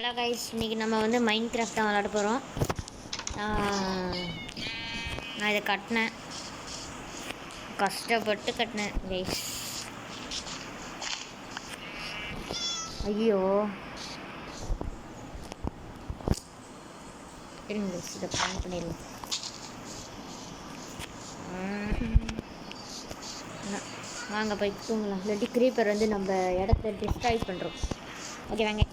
Hello guys, இன்றைக்கி நம்ம வந்து மைண்ட் கிராஃப்ட் தான் விளாட போகிறோம். நான் இதை கட்டினேன், கஷ்டப்பட்டு கட்டினேன் கைஸ். ஐயோ இருங்க கைஸ், இதை பிளான் பண்ணிடலாம். வாங்க போய் தூங்கலாம், இல்லாட்டி க்ரீப்பர் வந்து நம்ம இடத்த டிஸ்ட்ராய் பண்ணுறோம். ஓகே வாங்க.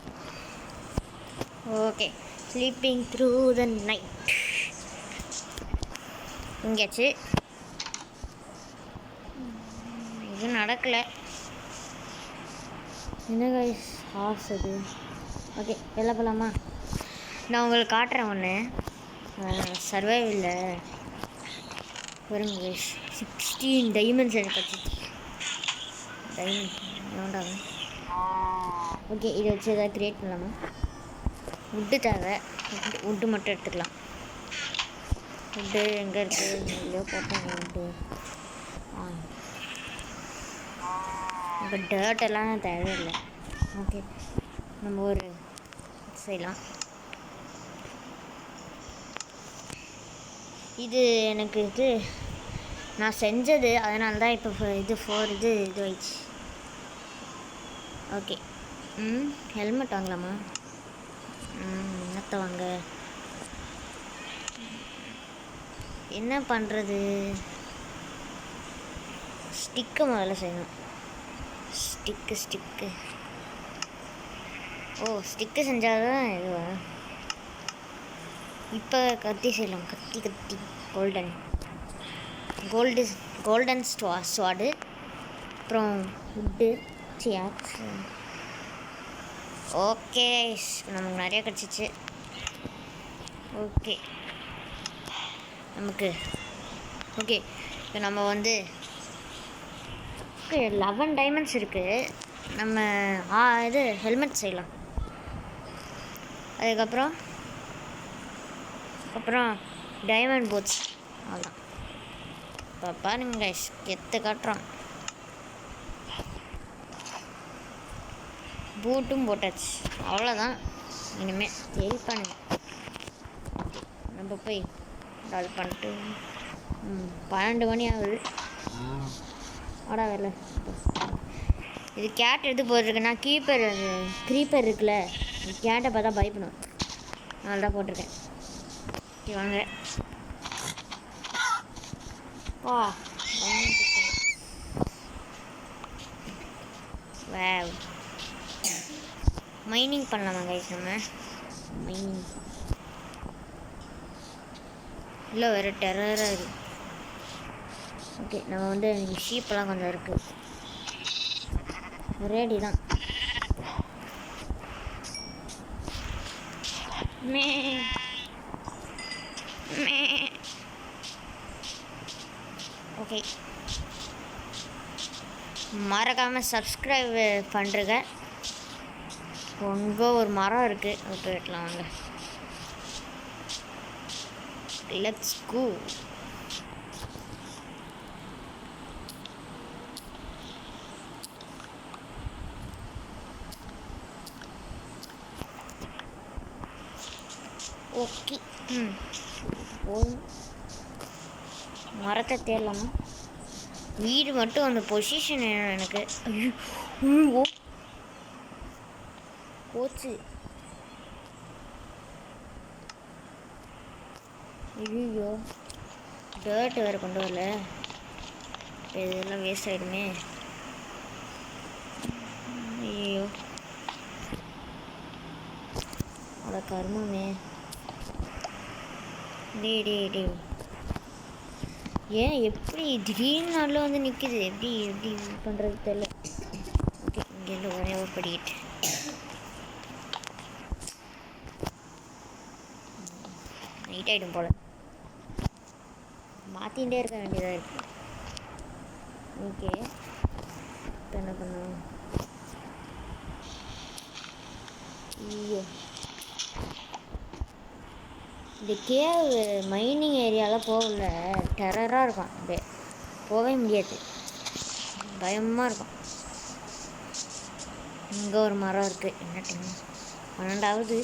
Okay, sleeping through the night. இங்கேயாச்சு இது நடக்கலை. என்ன கைஸ் ஹார்ஸ் அது? ஓகே வெளில போகலாமா? நான் உங்களுக்கு காட்டுறேன் ஒன்று. சர்வைவலில் வருங்க கைஸ், 16 டைமண்ட்ஸ் எனக்கு கிடச்சிச்சு. டைமண்ட் வேண்டாம். ஓகே, இதை வச்சு எதாவது க்ரியேட் பண்ணலாமா? வுட்டு தேவை, வுட்டு மட்டும் எடுத்துக்கலாம். வுட்டு எங்கே இருக்குது? எங்கேயோ போட்டேன் வுட்டு. இப்போ டர்ட் எல்லாம் தேவையில்லை. ஓகே, நம்ம ஒரு செய்யலாம். இது எனக்கு நான் செஞ்சது, அதனால தான் இப்போ இது ஆயிடுச்சு. ஓகே, ஹெல்மெட் வாங்கலாமா? என்னத்தை வாங்க, என்ன பண்ணுறது? ஸ்டிக்கு முதல்ல செய்யணும். ஸ்டிக்கு ஸ்டிக்கு செஞ்சால் தான் இதுவா? இப்போ கத்தி செய்யலாம். கத்தி கோல்டன் ஸ்வாடு, அப்புறம் வுட்டு ஆக்ஸ். ஓகே, நமக்கு நிறைய கிடச்சிச்சு. ஓகே இப்போ நம்ம வந்து 11 டைமண்ட்ஸ் இருக்குது. நம்ம இது ஹெல்மெட் செய்யலாம். அதுக்கப்புறம் டைமண்ட் பூட்ஸ். அவ்வளோதான். இப்போ பாருங்க கைஸ், கெத்து காட்டுறோம். பூட்டும் போட்டாச்சு, அவ்வளோதான். இனிமேல் ஹெல்ப் பண்ணுங்க. நம்ம போய் கால் பண்ணிட்டு 12 மணி ஆகுது. ஆடா வேலை. இது கேட் எடுத்து போட்டிருக்கேன்னா க்ரீப்பர் இருக்குல்ல, கேட்டை பார்த்தா பயப்படும், அதனால தான் போட்டிருக்கேன். ஓகே வாங்க. மைனிங் பண்ணலாமா கைஸ்? நம்ம மைனிங் இல்லை, வேறு டெரராக இருக்குது. ஓகே, நம்ம வந்து ஷீப்பெல்லாம் கொஞ்சம் இருக்குது, ரெடி தான். ஓகே, மறக்காமல் சப்ஸ்கிரைப் பண்ணுறங்க. ரொம்ப ஒரு மரம் இருக்குது, அது போயிடலாம் வாங்க. Let's go. ஓகே, மரத்தை தேடலாமா? வீடு மட்டும் அந்த பொசிஷன் எனக்கு போச்சு. ஐயோ, டர்ட் வேறு கொண்டு வரல, இதெல்லாம் வேஸ்ட் ஆகிடுமே. ஐயோ அவ்வளோ கருமமே. டே ஏன் எப்படி திடீர்னு நாளில் வந்து நிற்கிது? எப்படி பண்ணுறது தெரியல. ஓகே, இங்கேருந்து ஒரே ஒரு படிக்கிட்டு நைட் ஆகிடும் போல், மாற்றிகிட்டே இருக்க வேண்டியதாக இருக்குது. ஓகே, இப்போ என்ன பண்ணுவோம்? ஐயோ, இந்த கேவ் மைனிங் ஏரியாவில் போகல, டெரராக இருக்கும். அப்படியே போகவே முடியாது, பயமாக இருக்கும். இங்கே ஒரு மரம் இருக்குது, என்ன டைம் 12வது.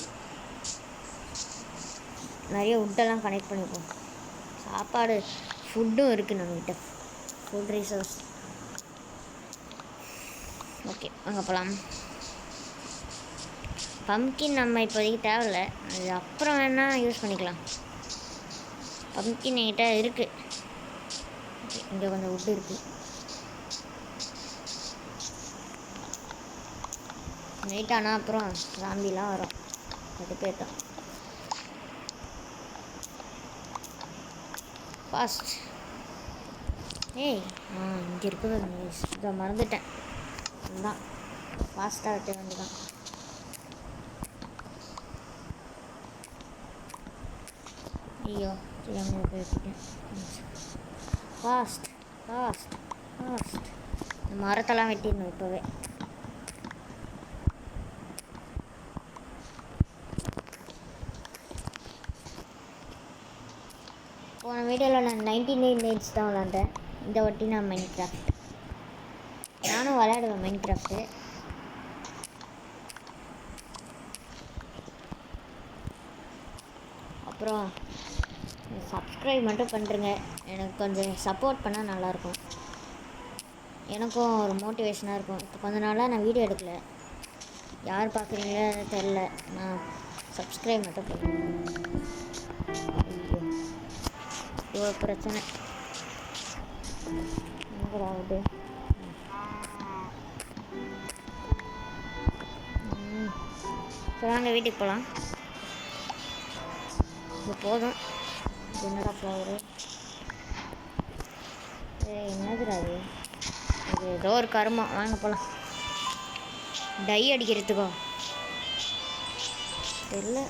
நிறைய உட்டெல்லாம் கனெக்ட் பண்ணிப்போம். சாப்பாடு ஃபுட்டும் இருக்குது நம்மக்கிட்ட, ஃபுட் ரிசோர்ஸ். ஓகே அங்கே போகலாம். பம்ப்கின் நம்ம இப்போதைக்கு தேவையில்ல, அது அப்புறம் வேணால் யூஸ் பண்ணிக்கலாம். பம்ப்கின் என்கிட்ட இருக்குது. ஓகே இங்கே கொஞ்சம் உட்டு இருக்குது. நைட் ஆனால் அப்புறம் ஜாம்பிலாம் வரும், அது போயிட்டோம். ஃபாஸ்ட். ஏய் இங்கே இருக்குது, இதை மறந்துட்டேன். அதுதான் ஃபாஸ்ட்டாக விட்ட வேண்டியதான். ஐயோ தெரியாமல் போயிட்டேன். Fast fast fast. இந்த மரத்தெல்லாம் வெட்டிடணும் இப்போவே. போன வீடியோவில் நான் 99 nights தான் விளாண்டேன். இந்த வாட்டி நான் மைன்கிராஃப்ட், நானும் விளையாடுவேன் மைன்கிராஃப்ட்டு. அப்புறம் சப்ஸ்கிரைப் மட்டும் பண்ணுறேங்க, எனக்கு கொஞ்சம் சப்போர்ட் பண்ணால் நல்லாயிருக்கும். எனக்கும் ஒரு மோட்டிவேஷனாக இருக்கும். இப்போ கொஞ்ச நாளாக நான் வீடியோ எடுக்கலை, யார் பார்க்குறீங்களோ தெரில. நான் சப்ஸ்கிரைப் மட்டும் பண்ணுறேன். இவ்வளோ பிரச்சனை ஆகுது. சரி வாங்க வீட்டுக்கு போகலாம். இது போதும். என்னடா ஃப்ளவரு, என்னதுடா அது? இது ஏதோ ஒரு கருமம். வாங்க போகலாம். டை அடிக்கிறதுக்கோ தெரியல.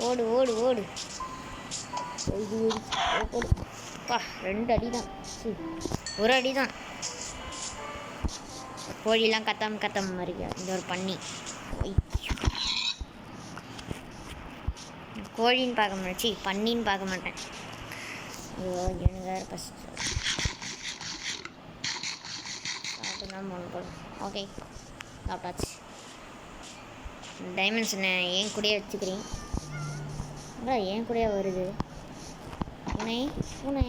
ஓடு ஓடு ஓடு. பா 2 அடி தான், ஒரு அடி தான். கோழிலாம் கத்தாம மாதிரியா? இந்த ஒரு பண்ணி கோழின்னு பார்க்க மாட்டேன், பண்ணின்னு பார்க்க மாட்டேன். ஐயோ எனக்கு வேறு ஃபஸ்ட் சாப்பிட்டுதான் போகணும் போல. ஓகே சாப்பிட்டாச்சு. டைமண்ட்ஸ் ஏன் கூடயே வச்சுக்கிறேன். ஏன் கூடயே வருது பூனை பூனை.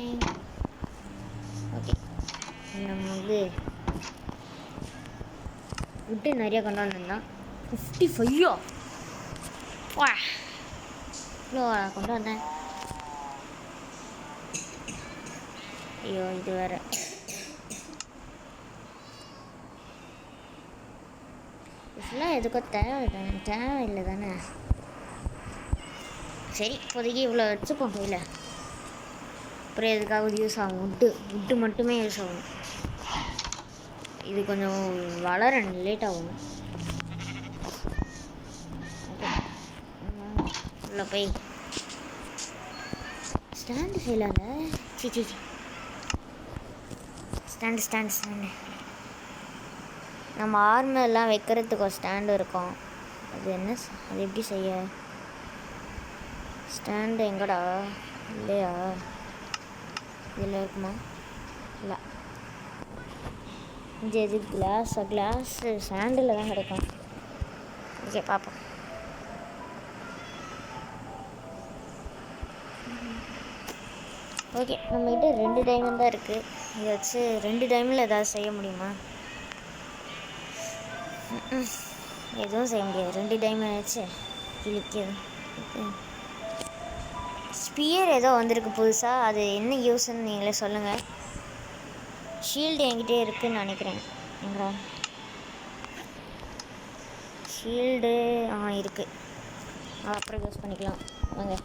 ஓகே நம்ம வந்து விட்டு நிறையா கொண்டு வந்திருந்தான். 55 வா இவ்வளோ கொண்டு வந்தேன். ஐயோ இது வேறு. இதெல்லாம் எதுக்கும் தேவையில்லை தானே. சரி இப்போதைக்கு இவ்வளோ வச்சுப்போம் கையில். அப்புறம் எதுக்காவது யூஸ் ஆகும். உட்டு மட்டுமே யூஸ் ஆகும். இது கொஞ்சம் வளர லேட் ஆகும். உள்ள போய் ஸ்டாண்டு செய்யலாங்க. சி ஸ்டாண்டு நம்ம ஆர்மர்லாம் வைக்கிறதுக்கு ஒரு ஸ்டாண்டு இருக்கும். அது என்ன, அது எப்படி செய்ய? ஸ்டாண்டு எங்கடா? இல்லையா? இதில் இருக்குமா? இல்லை. இது எது? கிளாஸு சாண்டில் தான் கிடைக்கும். ஓகே பார்ப்போம். ஓகே நம்மகிட்ட 2 டைமண்ட் தான் இருக்குது. இதை வச்சு 2 டைமில் ஏதாவது செய்ய முடியுமா? எதுவும் செய்ய முடியாது. 2 டைமண்ட் வச்சு கிளிக்குது. ஸ்பியர் ஏதோ வந்திருக்கு புதுசாக, அது என்ன யூஸ்ன்னு நீங்களே சொல்லுங்கள். ஷீல்டு என்கிட்டே இருக்குதுன்னு நினைக்கிறேன். எங்களா ஷீல்டு இருக்குது, அப்புறம் யூஸ் பண்ணிக்கலாம் வாங்க.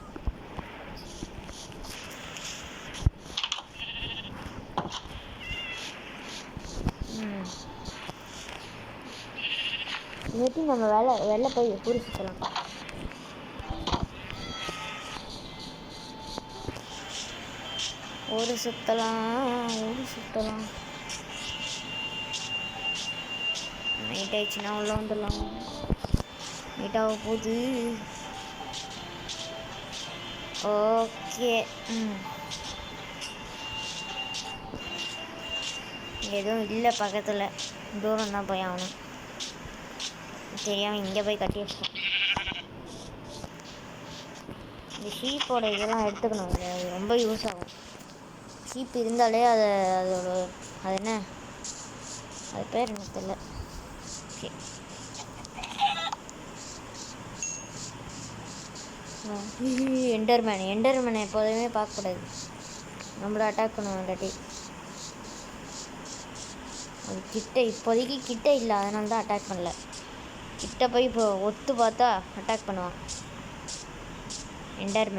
இல்லாட்டி நம்ம வெளில போய் ஊர் சுற்றலாம். ஊர் சுற்றலாம். நைட் ஆயிடுச்சுன்னா உள்ள வந்துடலாம். நைட்டாக போகுது. ஓகே எதுவும் இல்லை பக்கத்தில், தூரம் தான் போய் ஆகணும். தெரியாமல் இங்கே போய் கட்டி வச்சிட்டோம். இந்த ஷீப்போட இதெல்லாம் எடுத்துக்கணும், அது ரொம்ப யூஸ் ஆகும். ஷீப் இருந்தாலே அதோட அது என்ன அது பேர் எனக்கு தெரியல. ஓகே எண்டர்மேனை எப்போதுமே பார்க்கக்கூடாது, நம்மளை அட்டாக் பண்ணுவோம். இல்லாட்டி அது இப்போதைக்கு கிட்ட இல்லை, அதனால தான் அட்டாக் பண்ணல. கிட்ட போய் இப்போ ஒத்து பார்த்தா அட்டாக் பண்ணுவான். எண்டர்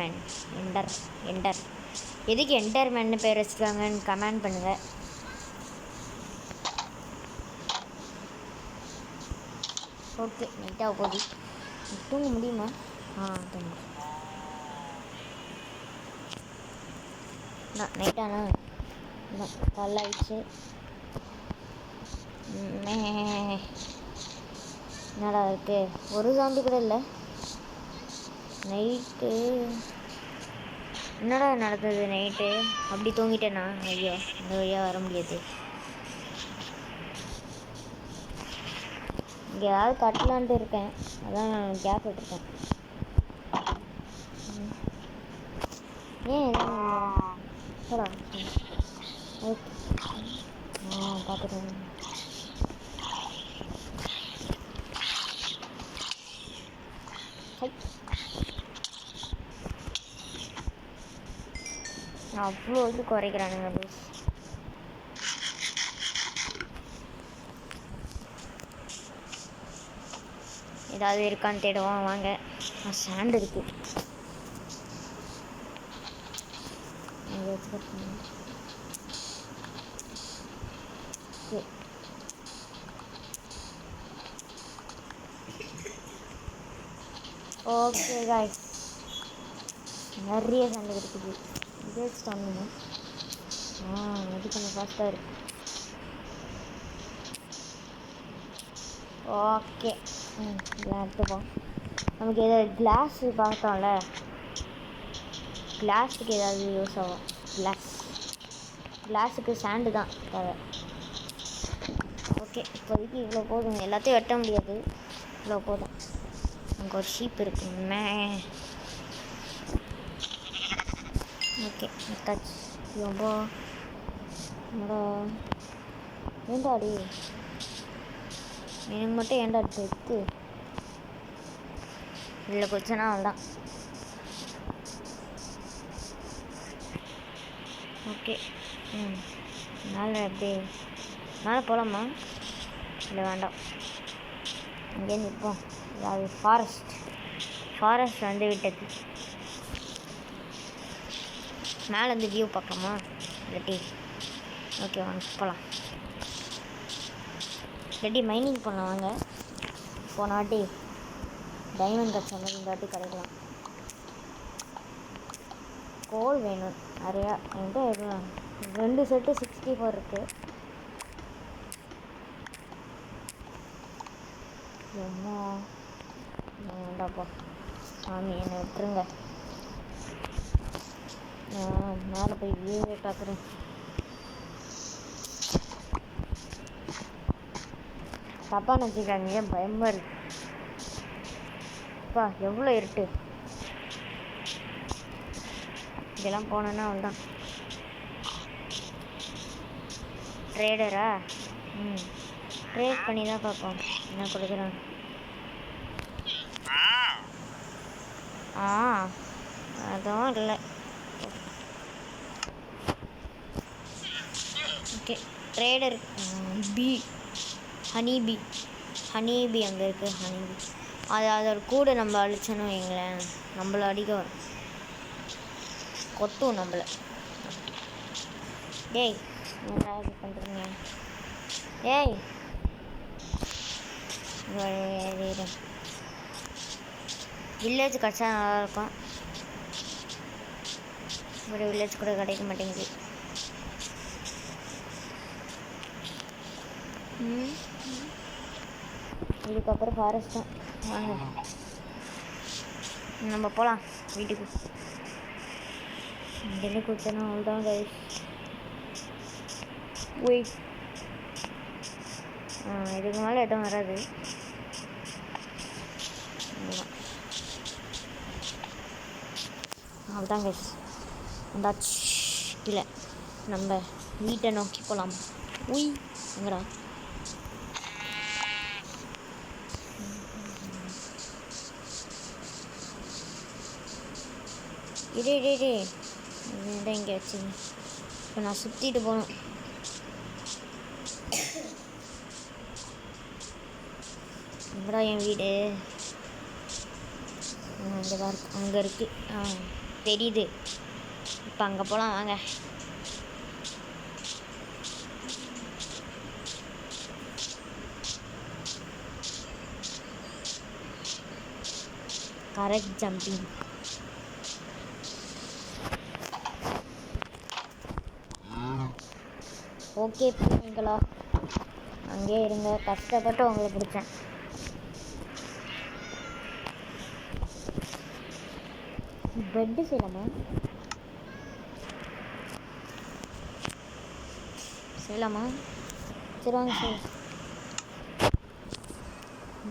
எதுக்கு எண்டர்மேன்னு பேர் வச்சுருக்காங்கன்னு கமெண்ட் பண்ணுங்கள். ஓகே நைட்டாக போகுது, தூங்க முடியுமா? தூங்க நைட்டானா காலைல ஆயிடுச்சு. என்னடா இருக்கு, ஒரு சாம்பி கூட இல்லை. நைட்டு என்னடா நடந்தது? நைட்டு அப்படி தூங்கிட்டேனா? ஐயோ இந்த வழியாக வர முடியாது. இங்கே ஏதாவது கட்டலான்ட்டு இருக்கேன், அதான் கேப் விட்டுருக்கேன். ஏன் போடா ஓகே பார்த்துட்டேன். அவ்வளோ இது குறைக்கிறானுங்க லூஸ். ஏதாவது இருக்கான்னு தேடுவோம் வாங்க. சாண்ட் இருக்கு, ஓகே காய்ஸ் நிறைய சண்டை இருக்குது. இதே ஸ்டாமினா அது கொஞ்சம் ஃபாஸ்ட்டாக இருக்கு. ஓகே இதெல்லாம் எடுத்துப்போம். நமக்கு ஏதாவது கிளாஸு பார்த்தோம்ல, கிளாஸுக்கு ஏதாவது யூஸ் ஆகும். கிளாஸுக்கு சாண்டு தான் தேவை. ஓகே இப்போதைக்கு இவ்வளோ போதும், எல்லாத்தையும் வெட்ட முடியாது, இவ்வளோ போதும். அங்கே ஒரு ஷீப் இருக்குமே. ஓகே டச் ரொம்ப ஏண்டாடி எனக்கு மட்டும் ஏண்டா எடுத்து இல்லை குச்சனா அவள்தான். ஓகே மேலே எப்படி மேலே போகலாமா? இல்லை வேண்டாம், இங்கே நிற்போம். அதாவது ஃபாரஸ்ட் வந்து விட்டது. மேலேருந்து வியூ பார்க்கலாமா? இல்லாட்டி ஓகே வாங்க போகலாம். இல்லாட்டி மைனிங் பண்ணலாம் வாங்க. போன வாட்டி டைமண்ட் கட் சொன்னது இந்த வாட்டி கிடைக்கலாம். கோல் வேணும் நிறையா, என்கிட்ட 2 செட்டு 64 இருக்குது. அம்மா வேண்டாப்பா சாமி என்னை விட்டுருங்க. மேலே போய் வியூவே பார்க்குறேன். தப்பாக நினச்சிக்காங்க, பயமாக இருக்கு. அப்பா எவ்வளோ இருட்டு. இதெல்லாம் போனோன்னா அவள்தான். ட்ரேடரா? ட்ரேட் பண்ணி தான் பார்ப்போம் என்ன கொடுக்குறான். அதுவும் இல்லை. ஓகே ட்ரேடர் ஹனி பீ அங்கே இருக்குது. ஹனி பீ அதோட கூட நம்ம அழிச்சோன்னு வைங்களேன், நம்மளை அடிக்க வரும், கொத்தும் நம்மளை. டேய் என்ன இது பண்ணுறீங்க? ஏய் வில்லேஜ் கிடச்சா நல்லாயிருக்கும், ஒரு வில்லேஜ் கூட கிடைக்க மாட்டேங்குது. இதுக்கப்புறம் ஃபாரஸ்ட் தான். வாங்க நம்ம போகலாம் வீட்டுக்கு. இங்கேருந்து கொடுத்தனா அவ்வளோதான் கைஸ். வெயிட் இதுக்கு மேலே எதுவும் வராது. அவ்வளோதான் கைஸ் வந்தாச்சு. இல்லை நம்ம வீட்டை நோக்கி போகலாம். உய் எங்கடா இடே இதான் இங்கே வச்சு இப்போ நான் சுற்றிட்டு போகணும். எங்கடா என் வீடு? அங்கே தான் இருக்கு, அங்கே இருக்குது. தெரியுது. இப்போ அங்கே போகலாம் வாங்க. Correct jumping. ஓகே பிள்ளைங்களா, அங்கே இருங்க. கஷ்டப்பட்டு உங்களை பிடிச்சேன். பெட்டு செய்யலாமா? செய்யலாமா? சரி வாங்க சார்.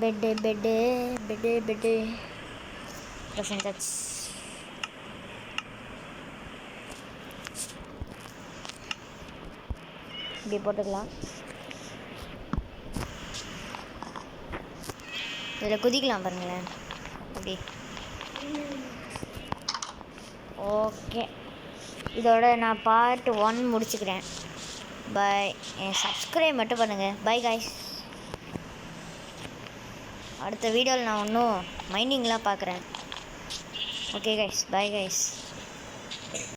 பெட்டு செஞ்சாச்சு. இப்படி போட்டுக்கலாம். இதில் குதிக்கலாம் பாருங்களேன் இப்படி. ஓகே, இதோட நான் பார்ட் 1 முடிச்சுக்கிறேன். பாய். சப்ஸ்கிரைப் மட்டும் பண்ணுங்கள். Bye guys. அடுத்த வீடியோவில் நான் இன்னும் மைனிங்லாம் பார்க்குறேன். Okay guys, bye guys.